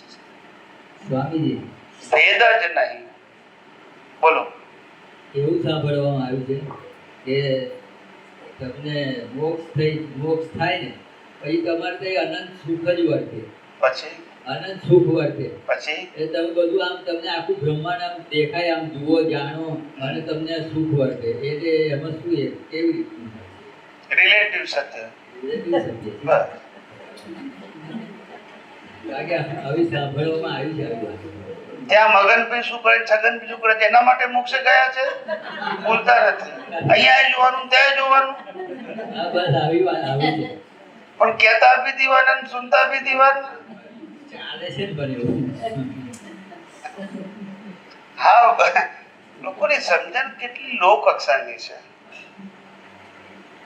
ભેદ જ નહીં. બોલો. એવું સાંભળવામાં આવ્યું છે કે તમને મોક્ષ થાય ને પછી તમારે ત્યાં અનંત સુખ જ વર્તે, પછી અનંત સુખ વર્તે. પછી એ તમે બધું આમ તમને આખું બ્રહ્માંડ આમ દેખાય, આમ જુઓ જાણો અને તમને સુખ વર્તે. એટલે એમાં શું એ કેવી રીતનું રિલેટિવ સત્ય. સમજે? બસ. કારણ કે આવી સાંભળવામાં આવી છે આવી વાત. ત્યાં મગનભાઈ શું કરે, છગનભાઈ શું કરે છે, એના માટે મોક્ષે ગયા છે, બોલતા નથી. અહીંયા જોવાનું, ત્યાં જોવાનું, હા બસ આવી વાત આવી છે. પણ કહેતા બી દીવાના ને સુનતા બી દીવાના. ચાલે છે ને પણ એવું. હા, લોકોની સમજણ કેટલી લો કક્ષાની છે.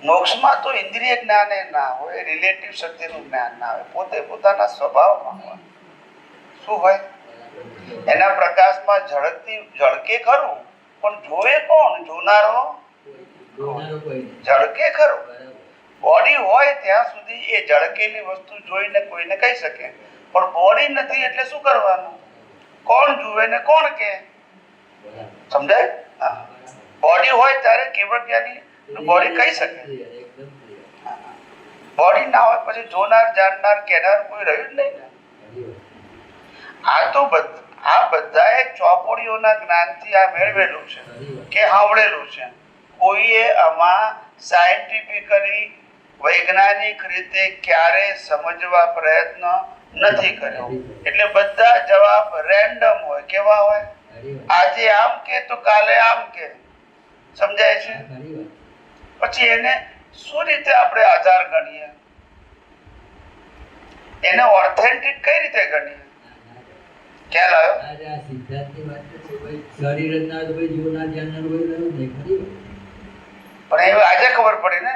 મોક્ષમાં તો ઇન્દ્રિય જ્ઞાન ના હોય, રિલેટિવ સત્યનું જ્ઞાન ના હોય, પોતે પોતાના સ્વભાવમાં હોય. શું હોય? એના પ્રકાશમાં ઝળકે ખરું, પણ જોવે કોણ? જોનારો જોનારો કોઈ નહીં. ઝળકે ખરો. બરાબર. બોડી હોય ત્યાં સુધી એ ઝળકેલી વસ્તુ જોઈને કોઈને કહી શકે, પણ બોડી નથી એટલે શું કરવાનું? કોણ જુએ ને કોણ કે? બરાબર. સમજાય? હા. બોડી હોય ત્યારે કેવળ જ્ઞાની બોડી કહી શકે. એકદમ clear. બોડી ના હોય પછી જોનાર, જાણનાર, કહેનાર કોઈ રહ્યું જ નહીં ને. ખરી વાત. આ બધાએ ચોપડીઓના જ્ઞાનથી આ મેળવેલું છે ખરી વાત. કે સાંભળેલું છે. કોઈએ આમાં સાયન્ટિફિકલી વૈજ્ઞાનિક રીતે ક્યારે સમજવા પ્રયત્ન નથી કર્યો. એટલે બધા જવાબ રેન્ડમ હોય. કેવા હોય? ખરી વાત. આજે આમ કે તો કાલે આમ કે. સમજાય છે? હા, ખરી વાત. પછી એને શું રીતે આપણે આધાર ગણીએ? એને ઓથેન્ટિક કઈ રીતે ગણીએ? ખ્યાલ આવ્યો? આજે આ સિદ્ધાંતની વાત તો છે ભાઈ, શરીર જ ના હોય તો ભાઈ જીવના ધ્યાનના હોય રહ્યું નહીં. ખરી વાત. પણ એ આજે ખબર પડી ને.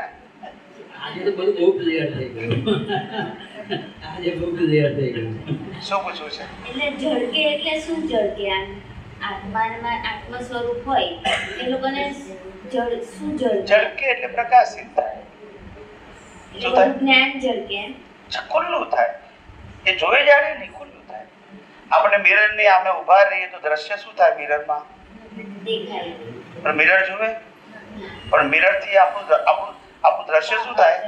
આજે તો બધું બહુ ક્લિયર થઈ ગયું. આજે બહુ ક્લિયર થઈ ગયું. શું પૂછવું છે? એટલે ઝળકે એટલે શું ઝળકે? આમ આત્મામાં આત્મ સ્વરૂપ હોય એ લોકોને શું ઝળકે? ઝળકે એટલે પ્રકાશિત થાય, એ બધું જ્ઞાન ઝળકે એમ? ખુલ્લું થાય. એ જોઈ જાણે નહીં, ખુલ્લું થાય. આપણે મિરર ની સામે ઉભા રહીએ તો દ્રશ્ય શું થાય? મિરરમાં દેખાય. પણ મિરર જુએ, પણ મિરર થી આપણું દ્રશ્ય શું થાય?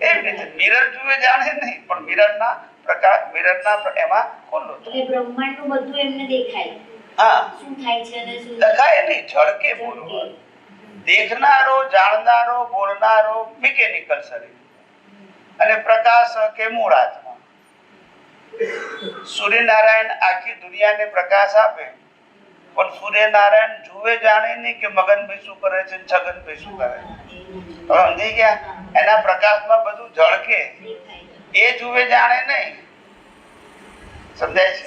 એવી રીતે મિરર જુએ જાણે નહીં, પણ મિરરના એમાં ખુલ્લું થાય. એટલે બ્રહ્માંડનું બધું એમને દેખાય. હા, શું થાય છે અને શું દેખાય નહીં, ઝળકે બોલવું. દેખનારો, જાણનારો, બોલનારો મિકેનિકલ શરીર અને પ્રકાશ કે મૂળ આત્મા. સૂર્યનારાયણ આખી દુનિયાને પ્રકાશ આપે, પણ સૂર્યનારાયણ જુએ જાણે નહીં કે મગનભાઈ શું કરે છે, છગનભાઈ શું કરે છે. હવે સમજી ગયા? એના પ્રકાશમાં બધું ઝળકે, દેખાય? એ જુએ જાણે નહીં. સમજાય છે?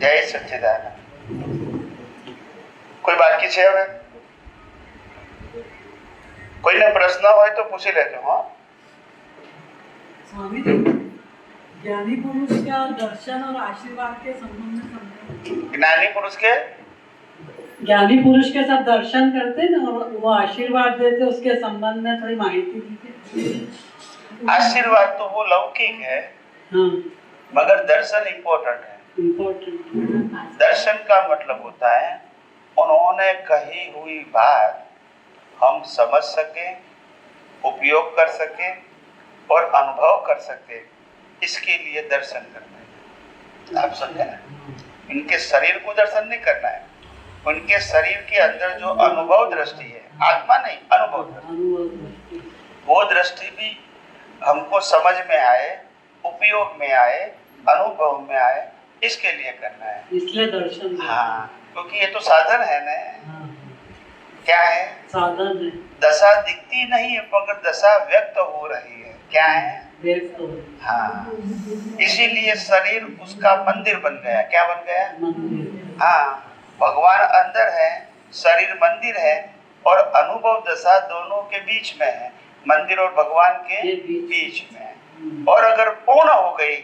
જય સચ્ચિદાનંદ. કોઈ બાકી છે? હવે કોઈને પ્રશ્ન હોય તો પૂછી લેજો. હા, स्वामी जी, ज्ञानी पुरुष का दर्शन और आशीर्वाद के संबंध में समझाओ। જ્ઞાની પુરુષ કે ज्ञानी पुरुष के साथ दर्शन करते ना और वो आशीर्वाद देते, उसके संबंध में थोड़ी माहिती दीजिए। आशीर्वाद तो वो लौकिक है, हाँ, मगर दर्शन इम्पोर्टेंट है. इम्पोर्टेंट। दर्शन का मतलब होता है उन्होंने कही हुई बात हम समझ सके, उपयोग कर सके और अनुभव कर सके, इसके लिए दर्शन करते हैं. आप समझे ना? इनके शरीर को दर्शन नहीं करना है, उनके शरीर के अंदर जो अनुभव दृष्टि है, आत्मा नहीं, अनुभव दृष्टि, वो दृष्टि भी हमको समझ में आए, उपयोग में आए, अनुभव में आए, इसके लिए करना है. इसलिए दर्शन। हाँ, क्योंकि ये तो साधन है ना. हाँ, क्या है? साधन है। दशा दिखती नहीं है मगर दशा व्यक्त हो रही है. क्या है? व्यक्त हो। हाँ, इसीलिए शरीर उसका मंदिर बन गया. क्या बन गया? मंदिर। हाँ, भगवान अंदर है, शरीर मंदिर है, और अनुभव दशा दोनों के बीच में है. मंदिर और भगवान के बीच में है. और अगर पूर्ण हो गई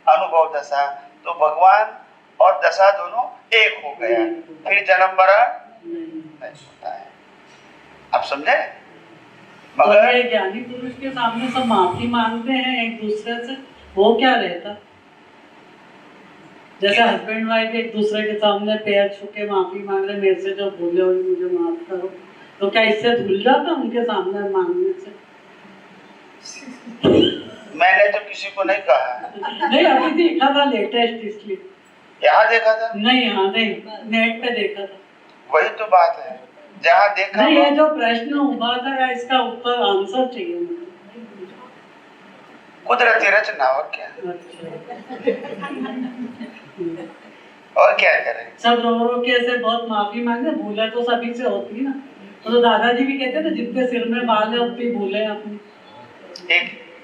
अनुभव दशा तो भगवान और दशा दोनों एक हो गया, फिर जन्म मरण नहीं होता है. आप समझे? मगर ज्ञानी पुरुष के सामने सब माफी मांगते हैं एक दूसरे से, वो क्या रहता? जैसे हस्बैंड वाइफ एक दूसरे के सामने पैर छू के माफी मांग रहे, मेरे से जो भूले हुए मुझे माफ करो, तो क्या इससे धुल जाता उनके सामने मांगने से? मैंने तो किसी को नहीं कहा। नहीं, अभी देखा था लेटेस्ट, इसलिए। यहाँ देखा था? नहीं, यहाँ नहीं, नेट पे देखा था। वही तो बात है, जहाँ देखा नहीं, ये जो प्रश्न उभरा था इसका उत्तर आंसर चाहिए मुझे। कुदरती रचना, और क्या? अच्छा। और क्या करें? सब रो रो के ऐसे बहुत माफी मांगे, भूले तो सभी से होती है ना। तो दादाजी भी कहते थे जितने सिर में बाल है उतनी भूले अपनी।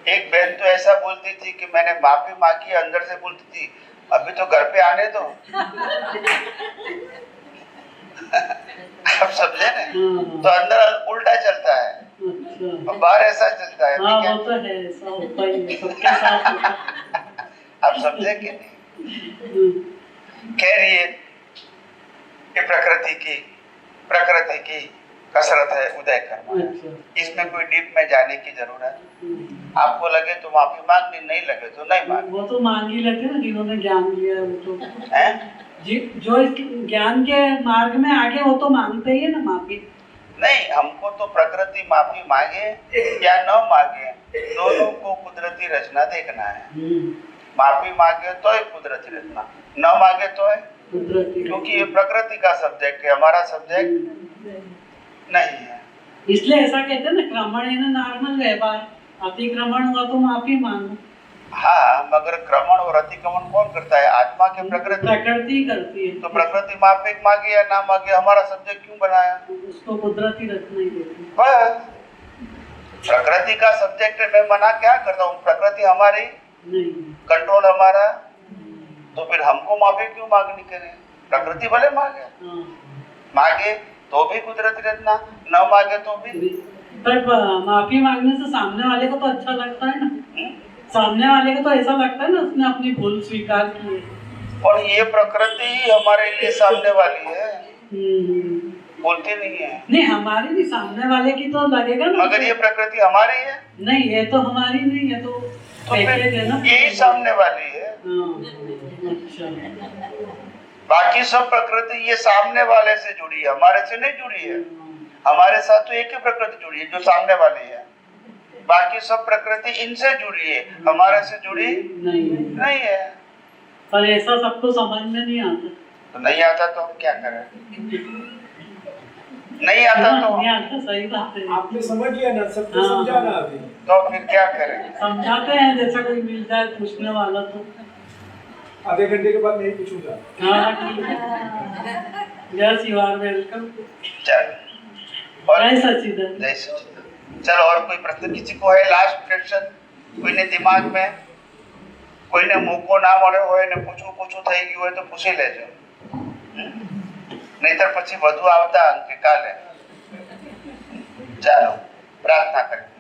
एक बहन तो ऐसा बोलती थी कि मैंने माफी मांगी, अंदर से बोलती थी अभी तो घर पे आने दो। आप समझे ना? तो अंदर उल्टा चलता है अच्छा। और बाहर ऐसा चलता है। हाँ, वो तो है, ऐसा होता ही है, सबके साथ होता है। आप समझे कि नहीं? कह रही है कि प्रकृति की कसरत है उदय कर्म। अच्छा। इसमें कोई डीप में जाने की जरूरत, आपको लगे तो माफी मांगनी, नहीं लगे तो नहीं मांगनी। वो तो मांग ही लेते ना जिन्होंने ज्ञान लिया है, वो तो है? जो इस ज्ञान के मार्ग में आगे वो तो मांगते ही है ना माफी। नहीं, हमको तो प्रकृति माफी मांगे या न मांगे, दोनों को कुदरती रचना देखना है। माफी मांगे तो है कुदरती रचना, न मांगे तो है कुदरती, क्योंकि ये प्रकृति का सब्जेक्ट है, हमारा सब्जेक्ट नहीं है। इसलिए ऐसा कहते हैं ना, क्रमण है ना नॉर्मल व्यवहार, अतिक्रमण हुआ तो माफी मांगो। हाँ, मगर क्रमण और अतिक्रमण कौन करता है? आत्मा के प्रकृति करती है। तो प्रकृति माफी मांगे या ना मांगे, हमारा सब्जेक्ट क्यों बनाया? उसको कुदरती रचना ही देती है। बस प्रकृति का सब्जेक्ट मैं मना क्या करता हूँ? प्रकृति हमारी, नहीं, कंट्रोल हमारा, तो फिर हमको माफी क्यों मांगनी करें? प्रकृति भले मांगे, हाँ। मांगे तो भी कुदरती रचना, न मांगे तो भी। पर माफी मांगने से सामने वाले को तो अच्छा लगता है ना। सामने वाले को तो ऐसा लगता है ना उसने अपनी भूल स्वीकार की है। और ये प्रकृति ही हमारे लिए सामने वाली है, बोलती नहीं है। नहीं, हमारी भी, सामने वाले की तो लगेगा ना। मगर ये प्रकृति हमारी है। नहीं, ये तो हमारी नहीं है, तो फिर है ना, यही सामने वाली है। अच्छा। बाकी सब प्रकृति ये सामने वाले से जुड़ी है, हमारे से नहीं जुड़ी है। हमारे साथ तो एक ही प्रकृति जुड़ी है जो सामने वाली है, बाकी सब प्रकृति इनसे जुड़ी है, हमारे से जुड़ी नहीं है। पर ऐसा सबको समझ में नहीं आता। तो नहीं आता तो हम क्या करें? नहीं आता तो नहीं आता, सही बात है। आपने समझ लिया ना, सबको समझाना अभी। तो फिर क्या करें? समझाते हैं, जैसा कोई मिल जाए पूछने वाला तो। आधे घंटे के बाद नहीं पूछूंगा। हाँ, ठीक है। Yes, you are welcome. चलो, और जय सच्चिदानंद। जय सच्चिदानंद। चलो, और कोई प्रश्न किसी को है? लास्ट क्वेश्चन कोई ने दिमाग में, कोई ने मुंह को ना મળે હોય ને પૂછું થઈ ગયું હોય તો પૂછી લેજો, નહીતર પછી વધુ આવતા અંકે કાલે. ચાલો પ્રાર્થના કરીએ.